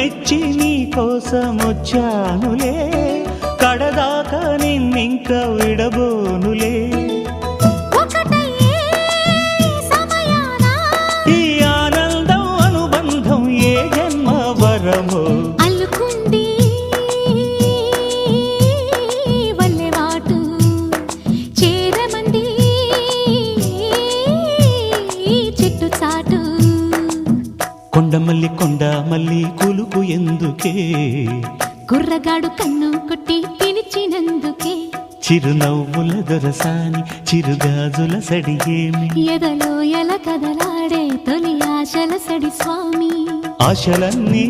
మెచ్చి నీ కోసం వచ్చానులే, కడదాకా నిన్నింక విడబోనులే. ఈ ఆనందం అనుబంధం ఏ జన్మ వరమో అల్లుకుంది వల్లెవాటు చేరమంది చెట్టు చాటు. కొండమల్లి కొండమల్లి కులుకు ఎందుకే, కుర్రగాడు కన్ను కొట్టి పిలిచినందుకే. చిరునవ్వుల దొరసాని చిరుగాజుల సడిగేమి, ఎదలో ఎల కదలాడే తొలి ఆశల సడి స్వామి. ఆశలన్నీ